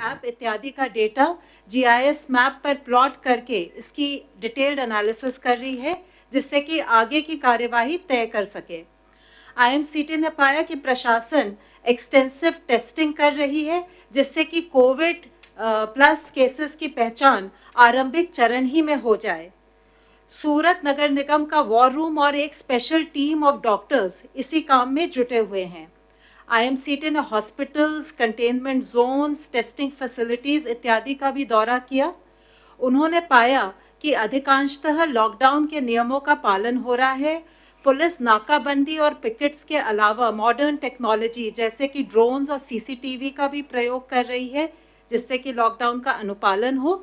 App इत्यादि का data GIS map पर प्लॉट करके इसकी डिटेल्ड एनालिसिस कर रही है, जिससे कि आगे की कार्यवाही तय कर सके। आईएमसीटी ने पाया कि प्रशासन एक्सटेंसिव टेस्टिंग कर रही है, जिससे कि कोविड प्लस केसेस की पहचान आरंभिक चरण ही में हो जाए। सूरत नगर निगम का वॉर रूम और एक स्पेशल टीम ऑफ डॉक्टर्स इसी काम में जुटे हुए हैं। आईएमसीटी ने hospitals, containment zones, testing facilities इत्यादि का भी दौरा किया। उन्होंने पाया कि अधिकांशतः लॉकडाउन के नियमों का पालन हो रहा है। पुलिस नाकाबंदी और पिकेट्स के अलावा मॉडर्न टेक्नोलॉजी जैसे कि ड्रोन्स और सीसीटीवी का भी प्रयोग कर रही है, जिससे कि लॉकडाउन का अनुपालन हो।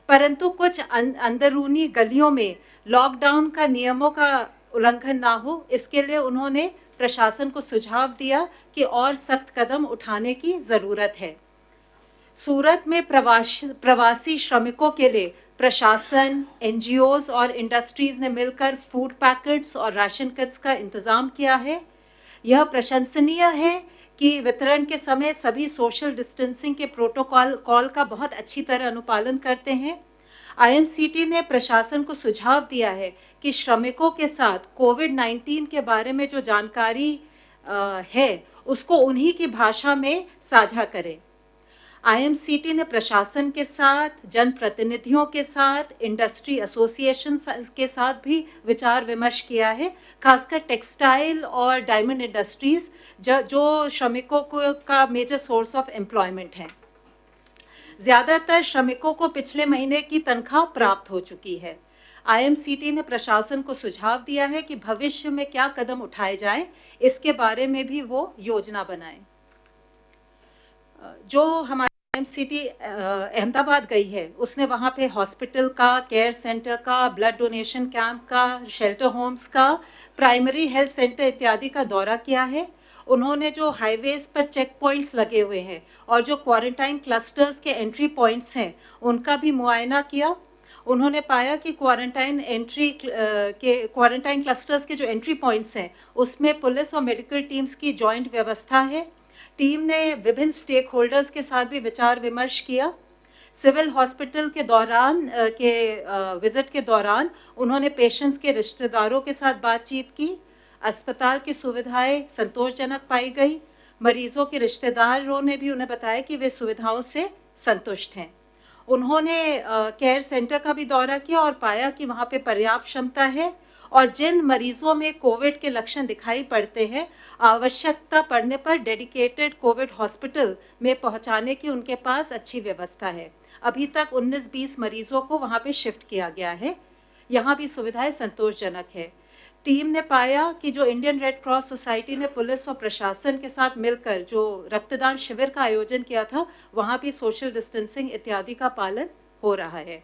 परंतु कुछ अंदरूनी गलियों में लॉकडाउन का नियमों का उल्लंघन ना हो, इसके लिए उन्होंने प्रशासन को सुझाव दिया कि और सख्त कदम उठाने की जरूरत है। सूरत में प्रवासी श्रमिकों के लिए प्रशासन, एनजीओज और इंडस्ट्रीज ने मिलकर फूड पैकेट्स और राशन किट्स का इंतजाम किया है। यह प्रशंसनीय है कि वितरण के समय सभी सोशल डिस्टेंसिंग के प्रोटोकॉल का बहुत अच्छी तरह अनुपालन करते हैं। आईएमसीटी ने प्रशासन को सुझाव दिया है कि श्रमिकों के साथ कोविड-19 के बारे में जो जानकारी है उसको उन्हीं की भाषा में साझा करें। आईएमसीटी ने प्रशासन के साथ, जनप्रतिनिधियों के साथ, इंडस्ट्री एसोसिएशन के साथ भी विचार विमर्श किया है, खासकर टेक्सटाइल और डायमंड इंडस्ट्रीज जो श्रमिकों का मेजर सोर्स ऑफ एम्प्लॉयमेंट है। ज्यादातर श्रमिकों को पिछले महीने की तनख्वाह प्राप्त हो चुकी है। आईएमसीटी ने प्रशासन को सुझाव दिया है कि भविष्य में क्या कदम उठाए जाएं, इसके बारे में भी वो योजना बनाएं। जो हमारी आईएमसीटी अहमदाबाद गई है, उसने वहां पे हॉस्पिटल का, केयर सेंटर का, ब्लड डोनेशन कैंप का, शेल्टर होम्स का, प्राइमरी हेल्थ सेंटर इत्यादि का दौरा किया है। उन्होंने जो हाईवेज पर चेक पॉइंट्स लगे हुए हैं और जो क्वारंटाइन क्लस्टर्स के एंट्री पॉइंट्स हैं, उनका भी मुआयना किया। उन्होंने पाया कि क्वारंटाइन क्लस्टर्स के जो एंट्री पॉइंट्स हैं, उसमें पुलिस और मेडिकल टीम्स की जॉइंट व्यवस्था है। टीम ने विभिन्न स्टेक होल्डर्स के साथ भी विचार विमर्श किया। सिविल हॉस्पिटल के विजिट के दौरान उन्होंने पेशेंट्स के रिश्तेदारों के साथ बातचीत की। अस्पताल की सुविधाएं संतोषजनक पाई गई। मरीजों के रिश्तेदारों ने भी उन्हें बताया कि वे सुविधाओं से संतुष्ट हैं। उन्होंने केयर सेंटर का भी दौरा किया और पाया कि वहां पे पर्याप्त क्षमता है और जिन मरीजों में कोविड के लक्षण दिखाई पड़ते हैं, आवश्यकता पड़ने पर डेडिकेटेड कोविड हॉस्पिटल में पहुंचाने की उनके पास अच्छी व्यवस्था है। अभी तक 19-20 मरीजों को वहां पे शिफ्ट किया गया है। यहाँ भी सुविधाएं संतोषजनक है। टीम ने पाया कि जो इंडियन रेड क्रॉस सोसाइटी ने पुलिस और प्रशासन के साथ मिलकर जो रक्तदान शिविर का आयोजन किया था, वहां भी सोशल डिस्टेंसिंग इत्यादि का पालन हो रहा है।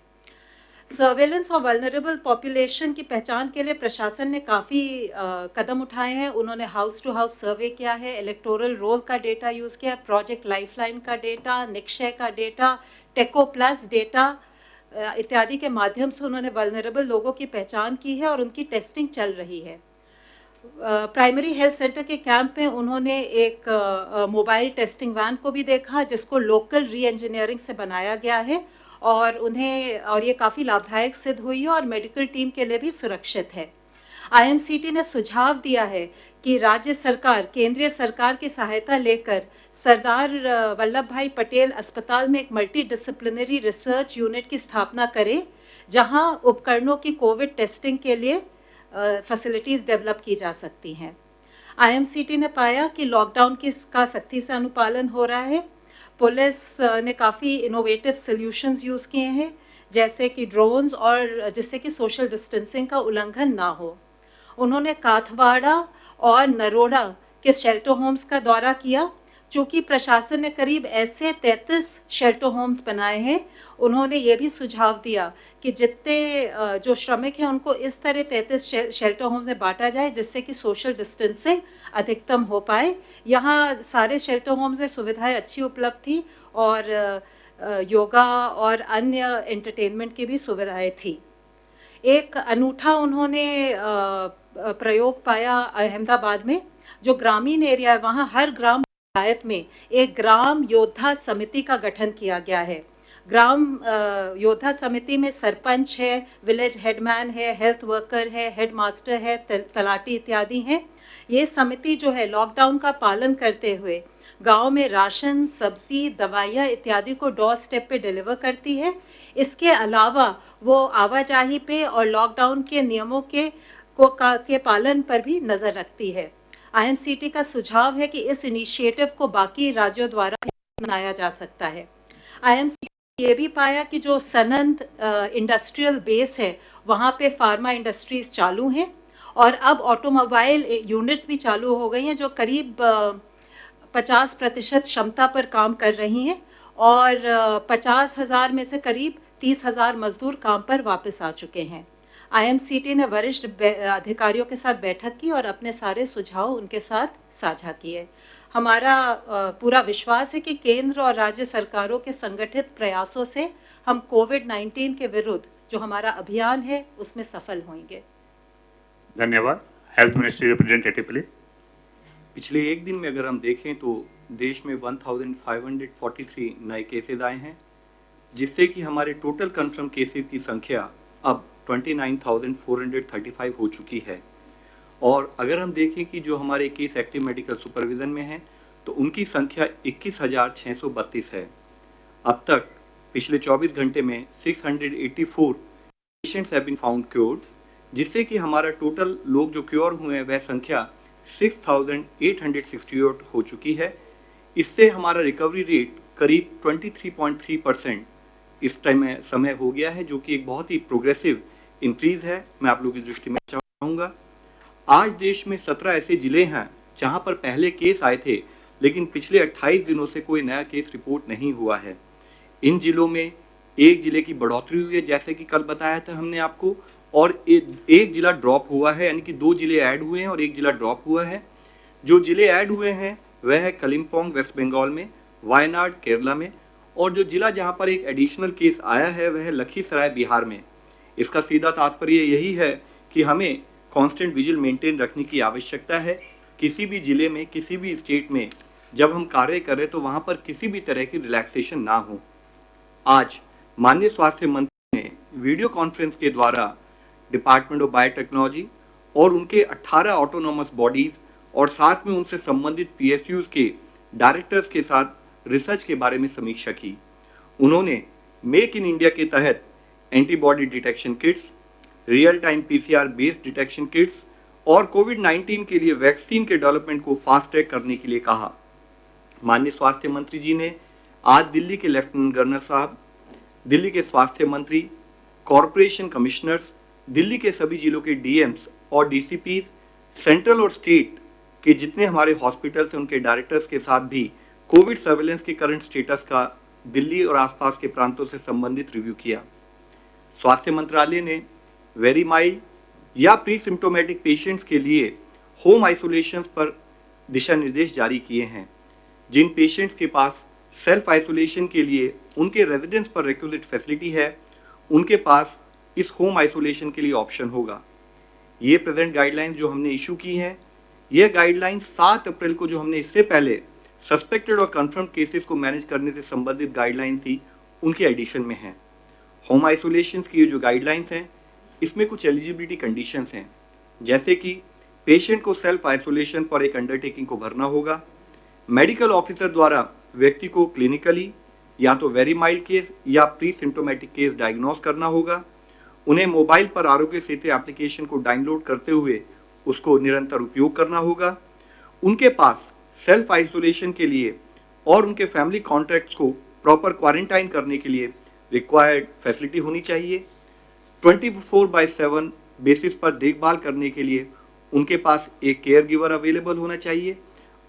सर्वेलेंस और वल्नरेबल पॉपुलेशन की पहचान के लिए प्रशासन ने काफी कदम उठाए हैं। उन्होंने हाउस टू हाउस सर्वे किया है, इलेक्टोरल रोल का डेटा यूज किया, प्रोजेक्ट लाइफलाइन का डेटा, निक्षय का डेटा, टेको प्लस डेटा इत्यादि के माध्यम से उन्होंने वल्नरेबल लोगों की पहचान की है और उनकी टेस्टिंग चल रही है। प्राइमरी हेल्थ सेंटर के कैंप में उन्होंने एक मोबाइल टेस्टिंग वैन को भी देखा, जिसको लोकल री इंजीनियरिंग से बनाया गया है और ये काफी लाभदायक सिद्ध हुई है और मेडिकल टीम के लिए भी सुरक्षित है। आईएमसीटी ने सुझाव दिया है कि राज्य सरकार केंद्रीय सरकार की सहायता लेकर सरदार वल्लभ भाई पटेल अस्पताल में एक मल्टी डिसिप्लिनरी रिसर्च यूनिट की स्थापना करे, जहां उपकरणों की कोविड टेस्टिंग के लिए फैसिलिटीज डेवलप की जा सकती हैं। आईएमसीटी ने पाया कि लॉकडाउन का सख्ती से अनुपालन हो रहा है। पुलिस ने काफी इनोवेटिव सॉल्यूशंस यूज किए हैं, जैसे कि ड्रोन्स, और जिससे कि सोशल डिस्टेंसिंग का उल्लंघन ना हो। उन्होंने काथवाड़ा और नरोड़ा के शेल्टर होम्स का दौरा किया। चूंकि प्रशासन ने करीब ऐसे 33 शेल्टर होम्स बनाए हैं, उन्होंने ये भी सुझाव दिया कि जितने जो श्रमिक हैं उनको इस तरह 33 शेल्टर होम्स में बांटा जाए, जिससे कि सोशल डिस्टेंसिंग अधिकतम हो पाए। यहाँ सारे शेल्टर होम्स में सुविधाएं अच्छी उपलब्ध थी और योगा और अन्य एंटरटेनमेंट की भी सुविधाएं थी। एक अनूठा उन्होंने प्रयोग पाया अहमदाबाद में, जो ग्रामीण एरिया है, वहाँ हर ग्राम पंचायत में एक ग्राम योद्धा समिति का गठन किया गया है। ग्राम योद्धा समिति में सरपंच है, विलेज हेडमैन है, हेल्थ वर्कर है, हेड मास्टर है, तलाटी इत्यादि हैं। ये समिति जो है लॉकडाउन का पालन करते हुए गांव में राशन, सब्जी, दवाइयां इत्यादि को डोर स्टेप पे डिलीवर करती है। इसके अलावा वो आवाजाही पे और लॉकडाउन के नियमों के पालन पर भी नजर रखती है। आईएमसीटी का सुझाव है कि इस इनिशिएटिव को बाकी राज्यों द्वारा अपनाया जा सकता है। आईएमसीटी ने ये भी पाया कि जो सनंद इंडस्ट्रियल बेस है वहां पे फार्मा इंडस्ट्रीज चालू हैं और अब ऑटोमोबाइल यूनिट्स भी चालू हो गई हैं जो करीब 50% क्षमता पर काम कर रही हैं और 50,000 में से करीब 30,000 मजदूर काम पर वापस आ चुके हैं। आईएमसीटी ने वरिष्ठ अधिकारियों के साथ बैठक की और अपने सारे सुझाव उनके साथ साझा किए। हमारा पूरा विश्वास है कि केंद्र और राज्य सरकारों के संगठित प्रयासों से हम कोविड-19 के विरुद्ध जो हमारा अभियान है उसमें सफल होंगे। धन्यवाद। Health ministry representative please. पिछले एक दिन में अगर हम देखें तो देश में 1543 नए केसेस आए हैं, जिससे कि हमारे टोटल कंफर्म केसेस की संख्या अब 29,435 हो चुकी है। और अगर हम देखें कि जो हमारे केस एक्टिव मेडिकल सुपरविजन में हैं तो उनकी संख्या 21,632 है। अब तक पिछले 24 घंटे में 684 patients have been found cured, जिससे कि हमारा टोटल लोग जो क्योर हुए हैं वह संख्या 6,868 हो चुकी है। इससे हमारा रिकवरी रेट करीब 23.3% इस टाइम में समय हो गया है, जो कि एक बहुत ही प्रोग्रेसिव इंक्रीज है। मैं आप लोगों की दृष्टि में चाहूंगा, आज देश में 17 ऐसे जिले हैं जहां पर पहले केस आए थे लेकिन पिछले 28 दिनों से कोई नया केस रिपोर्ट नहीं हुआ है। इन जिलों में एक जिले की बढ़ोतरी हुई है, जैसे कि कल बताया था हमने आपको, और एक जिला ड्रॉप हुआ है, यानी कि 2 जिले ऐड हुए हैं और एक जिला ड्रॉप हुआ है। जो जिले ऐड हुए हैं वह है कलिम्पोंग वेस्ट बंगाल में, वायनाड केरला में, और जो जिला जहां पर एक एडिशनल केस आया है वह है लखीसराय बिहार में। इसका सीधा तात्पर्य यही है कि हमें कांस्टेंट विजिल मेंटेन रखने की आवश्यकता है। किसी भी जिले में, किसी भी स्टेट में जब हम कार्य करें तो वहां पर किसी भी तरह की रिलैक्सेशन ना हो। आज माननीय स्वास्थ्य मंत्री ने वीडियो कॉन्फ्रेंस के द्वारा डिपार्टमेंट ऑफ बायोटेक्नोलॉजी और उनके 18 ऑटोनॉमस बॉडीज और साथ में उनसे संबंधित पीएसयूज के डायरेक्टर्स के साथ रिसर्च के बारे में समीक्षा की। उन्होंने मेक इन इंडिया के तहत antibody detection kits, real time PCR based detection kits और कोविड-19 के लिए वैक्सीन के डेवलपमेंट को फास्ट ट्रैक करने के लिए कहा। माननीय स्वास्थ्य मंत्री जी ने आज दिल्ली के लेफ्टिनेंट गवर्नर साहब, दिल्ली के स्वास्थ्य मंत्री, कॉरपोरेशन कमिश्नर्स, दिल्ली के सभी जिलों के डीएम्स और डीसीपीज, सेंट्रल और स्टेट के जितने हमारे हॉस्पिटल्स हैं उनके डायरेक्टर्स के साथ भी कोविड सर्वेलेंस के करंट स्टेटस का दिल्ली और आसपास के प्रांतों से संबंधित रिव्यू किया। स्वास्थ्य मंत्रालय ने वेरी माइल्ड या प्री सिम्टोमेटिक पेशेंट्स के लिए होम आइसोलेशन पर दिशा निर्देश जारी किए हैं। जिन पेशेंट्स के पास सेल्फ आइसोलेशन के लिए उनके रेजिडेंस पर रेक्विजिट फैसिलिटी है, उनके पास इस होम आइसोलेशन के लिए ऑप्शन होगा। ये प्रेजेंट गाइडलाइंस जो हमने इशू की हैं, यह गाइडलाइंस 7 अप्रैल को जो हमने इससे पहले सस्पेक्टेड और कंफर्म केसेस को मैनेज करने से संबंधित गाइडलाइन थी, उनके एडिशन में है। होम आइसोलेशन की ये जो गाइडलाइंस हैं, इसमें कुछ एलिजिबिलिटी कंडीशंस हैं, जैसे कि पेशेंट को सेल्फ आइसोलेशन पर एक अंडरटेकिंग को भरना होगा। मेडिकल ऑफिसर द्वारा व्यक्ति को क्लिनिकली या तो वेरी माइल्ड केस या प्री सिम्टोमेटिक केस डायग्नोस करना होगा। उन्हें मोबाइल पर आरोग्य सेतु एप्लीकेशन को डाउनलोड करते हुए उसको निरंतर उपयोग करना होगा। उनके पास सेल्फ आइसोलेशन के लिए और उनके फैमिली कॉन्टैक्ट्स को प्रॉपर क्वारंटाइन करने के लिए रिक्वायर्ड फैसिलिटी होनी चाहिए। 24/7 बेसिस पर देखभाल करने के लिए उनके पास एक केयर गिवर अवेलेबल होना चाहिए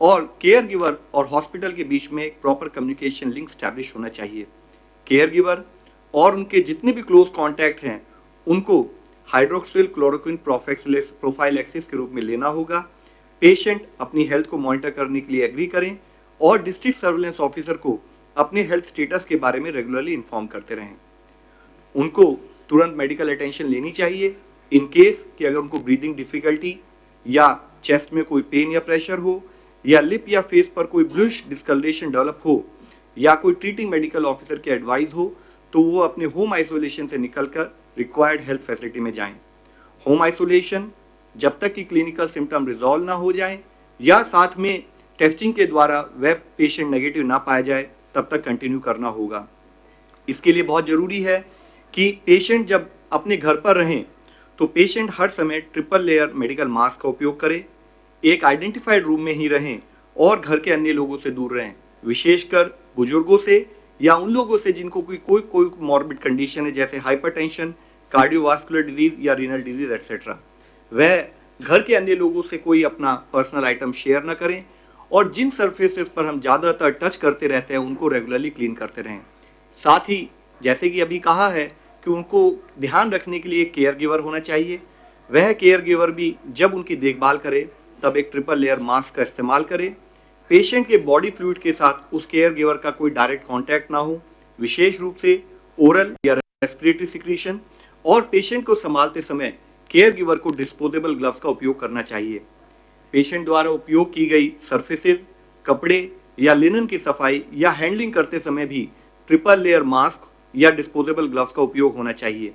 और केयर गिवर और हॉस्पिटल के बीच में एक प्रॉपर कम्युनिकेशन लिंक स्टैब्लिश होना चाहिए। केयर गिवर और उनके जितने भी क्लोज कॉन्टैक्ट हैं उनको हाइड्रोक्सिल क्लोरोक्विन प्रोफाइलैक्सिस के रूप में लेना होगा। पेशेंट अपनी हेल्थ को मॉनिटर करने के लिए एग्री करें और डिस्ट्रिक्ट सर्विलेंस ऑफिसर को अपने हेल्थ स्टेटस के बारे में रेगुलरली इन्फॉर्म करते रहें। उनको तुरंत मेडिकल अटेंशन लेनी चाहिए इन केस कि अगर उनको ब्रीदिंग डिफिकल्टी या चेस्ट में कोई पेन या प्रेशर हो या लिप या फेस पर कोई ब्लूइश डिस्कलरेशन डेवलप हो या कोई ट्रीटिंग मेडिकल ऑफिसर की एडवाइस हो तो वो अपने होम आइसोलेशन से निकलकर रिक्वायर्ड हेल्थ फैसिलिटी में जाएं। होम आइसोलेशन जब तक कि क्लिनिकल सिम्टम रिजॉल्व ना हो जाए या साथ में टेस्टिंग के द्वारा वह पेशेंट नेगेटिव ना पाया जाए तब तक कंटिन्यू करना होगा। इसके लिए बहुत जरूरी है कि पेशेंट जब अपने घर पर रहें तो पेशेंट हर समय ट्रिपल लेयर मेडिकल मास्क का उपयोग करे, एक आइडेंटिफाइड रूम में ही रहें और घर के अन्य लोगों से दूर रहें, विशेषकर बुजुर्गों से या उन लोगों से जिनको कोई मॉर्बिड कंडीशन है जैसे हाइपरटेंशन, कार्डियोवास्कुलर डिजीज या रीनल डिजीज एक्सेट्रा। वह घर के अन्य लोगों से कोई अपना पर्सनल आइटम शेयर न करें और जिन सरफेसेस पर हम ज्यादातर टच करते रहते हैं उनको रेगुलरली क्लीन करते रहें। साथ ही जैसे कि अभी कहा है कि उनको ध्यान रखने के लिए एक केयर गिवर होना चाहिए। वह केयर गिवर भी जब उनकी देखभाल करे तब एक ट्रिपल लेयर मास्क का इस्तेमाल करे। पेशेंट के बॉडी फ्लूइड के साथ उस केयर गिवर का कोई डायरेक्ट कांटेक्ट ना हो, विशेष रूप से ओरल या रेस्पिरेटरी सिक्रीशन, और पेशेंट को संभालते समय केयर गिवर को डिस्पोजेबल ग्लव्स का उपयोग करना चाहिए। पेशेंट द्वारा उपयोग की गई सरफेसेस, कपड़े या लिनन की सफाई या हैंडलिंग करते समय भी ट्रिपल लेयर मास्क या डिस्पोजेबल ग्लव्स का उपयोग होना चाहिए।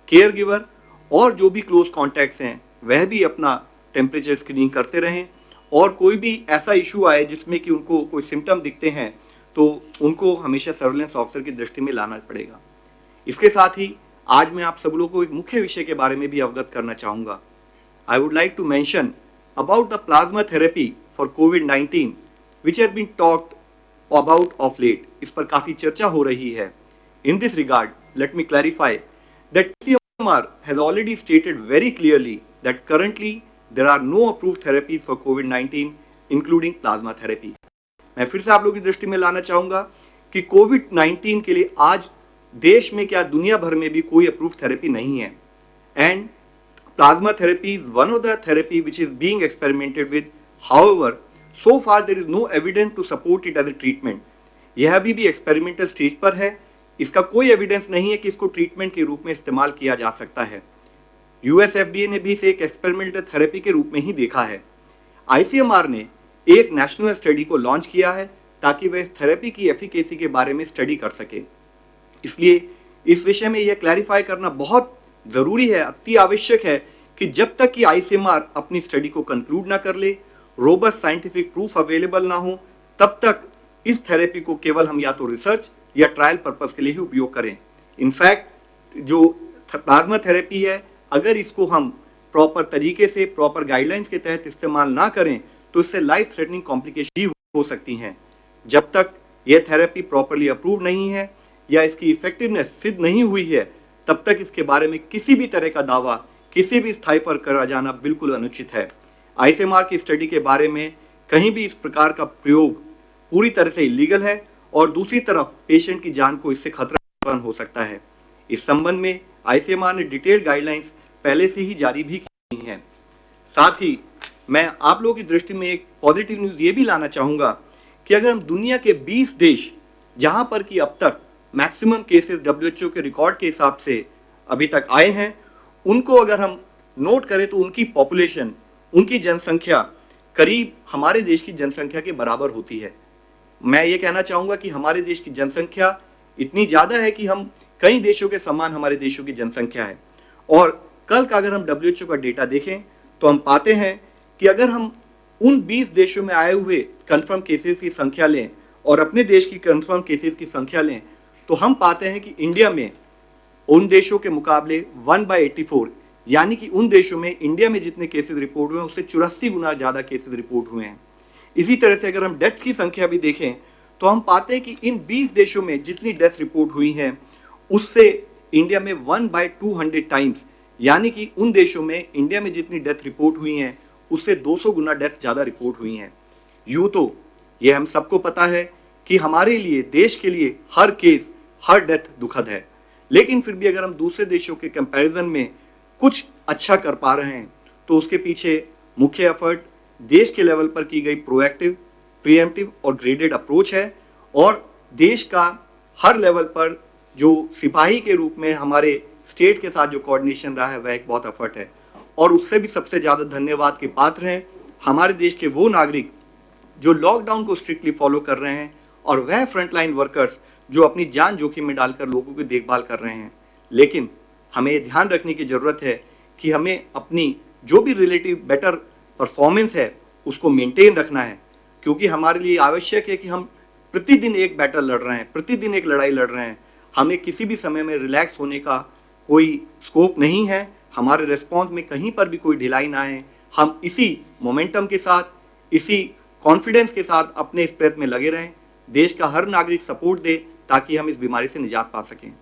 केयर गिवर और जो भी क्लोज कॉन्टैक्ट्स हैं वह भी अपना टेम्परेचर स्क्रीनिंग करते रहें और कोई भी ऐसा इशू आए जिसमें कि उनको कोई सिम्टम दिखते हैं तो उनको हमेशा सर्वेलेंस ऑफिसर की दृष्टि में लाना पड़ेगा। इसके साथ ही आज मैं आप सब लोगों को एक मुख्य विषय के बारे में भी अवगत करना चाहूंगा। I would like to mention about the plasma therapy for कोविड-19 which has been talked about of late. इस पर काफी चर्चा हो रही है। In this regard let me clarify that ICMR has already stated very clearly that currently there are no approved therapies for COVID-19 including plasma therapy। मैं फिर से आप लोगों की दृष्टि में लाना चाहूंगा कि कोविड-19 के लिए आज देश में क्या दुनिया भर में भी कोई अप्रूव थेरेपी नहीं है। And plasma therapy is one of the therapy which is being experimented with. However so far there is no evidence to support it as a treatment. यह अभी भी एक्सपेरिमेंटल स्टेज पर है। इसका कोई एविडेंस नहीं है कि इसको ट्रीटमेंट के रूप में इस्तेमाल किया जा सकता है। यूएस FDA ने भी इसे एक एक्सपेरिमेंटल थेरेपी के रूप में ही देखा है। ICMR ने एक नेशनल स्टडी को लॉन्च किया है ताकि वह इस थेरेपी की एफिकेसी के बारे में स्टडी कर सके। इसलिए इस विषय में यह क्लैरिफाई करना बहुत जरूरी है, अति आवश्यक है कि जब तक कि ICMR अपनी स्टडी को कंक्लूड ना कर ले, रोबस्ट साइंटिफिक प्रूफ अवेलेबल ना हो, तब तक इस थेरेपी को केवल हम या तो रिसर्च या ट्रायल पर्पस के लिए ही उपयोग करें। इनफैक्ट जो प्लाज्मा थेरेपी है, अगर इसको हम प्रॉपर तरीके से प्रॉपर गाइडलाइंस के तहत इस्तेमाल ना करें तो इससे लाइफ थ्रेटनिंग कॉम्प्लिकेशन हो सकती हैं। जब तक यह थेरेपी प्रॉपरली अप्रूव नहीं है या इसकी इफेक्टिवनेस सिद्ध नहीं हुई है तब तक इसके बारे में किसी भी तरह का दावा किसी भी स्थाई पर करा जाना बिल्कुल अनुचित है। ICMR की स्टडी के बारे में कहीं भी इस प्रकार का प्रयोग पूरी तरह से इलीगल है और दूसरी तरफ पेशेंट की जान को इससे खतरा उत्पन्न हो सकता है। इस संबंध में ICMR ने डिटेल्ड गाइडलाइंस पहले से ही जारी भी की हैं। साथ ही मैं आप लोगों की दृष्टि में एक पॉजिटिव न्यूज ये भी लाना चाहूंगा कि अगर हम दुनिया के 20 देश जहां पर कि अब तक मैक्सिमम केसेस WHO के रिकॉर्ड के हिसाब से अभी तक आए हैं, उनको अगर हम नोट करें तो उनकी पॉपुलेशन, उनकी जनसंख्या करीब हमारे देश की जनसंख्या के बराबर होती है। मैं ये कहना चाहूंगा कि हमारे देश की जनसंख्या इतनी ज्यादा है कि हम कई देशों के समान हमारे देशों की जनसंख्या है। और कल का अगर हम WHO का डेटा देखें तो हम पाते हैं कि अगर हम उन 20 देशों में आए हुए कंफर्म केसेस की संख्या लें और अपने देश की कंफर्म केसेस की संख्या लें तो हम पाते हैं कि इंडिया में उन देशों के मुकाबले 1/84, यानी कि उन देशों में इंडिया में जितने केसेस रिपोर्ट हुए हैं उससे 84 गुना ज्यादा केसेस रिपोर्ट हुए हैं। इसी तरह से अगर हम डेथ की संख्या भी देखें तो हम पाते हैं कि इन 20 देशों में जितनी डेथ रिपोर्ट हुई हैं उससे इंडिया में 1/200 टाइम्स, यानी कि उन देशों में इंडिया में जितनी डेथ रिपोर्ट हुई हैं उससे 200 गुना डेथ ज्यादा रिपोर्ट हुई हैं। यूं तो यह हम सबको पता है कि हमारे लिए, देश के लिए हर केस, हर डेथ दुखद है, लेकिन फिर भी अगर हम दूसरे देशों के कंपैरिजन में कुछ अच्छा कर पा रहे हैं तो उसके पीछे मुख्य एफर्ट देश के लेवल पर की गई प्रोएक्टिव, प्रीएम्प्टिव और ग्रेडेड अप्रोच है। और देश का हर लेवल पर जो सिपाही के रूप में हमारे स्टेट के साथ जो कोऑर्डिनेशन रहा है वह एक बहुत एफर्ट है। और उससे भी सबसे ज्यादा धन्यवाद के पात्र हैं हमारे देश के वो नागरिक जो लॉकडाउन को स्ट्रिक्टली फॉलो कर रहे हैं और वह फ्रंटलाइन वर्कर्स जो अपनी जान जोखिम में डालकर लोगों की देखभाल कर रहे हैं। लेकिन हमें ये ध्यान रखने की जरूरत है कि हमें अपनी जो भी रिलेटिव बेटर परफॉर्मेंस है उसको मेंटेन रखना है, क्योंकि हमारे लिए आवश्यक है कि हम प्रतिदिन एक बैटल लड़ रहे हैं, प्रतिदिन एक लड़ाई लड़ रहे हैं। हमें किसी भी समय में रिलैक्स होने का कोई स्कोप नहीं है। हमारे रिस्पॉन्स में कहीं पर भी कोई ढिलाई ना आए। हम इसी मोमेंटम के साथ, इसी कॉन्फिडेंस के साथ अपने इस प्रयत्न में लगे रहें। देश का हर नागरिक सपोर्ट दे ताकि हम इस बीमारी से निजात पा सकें।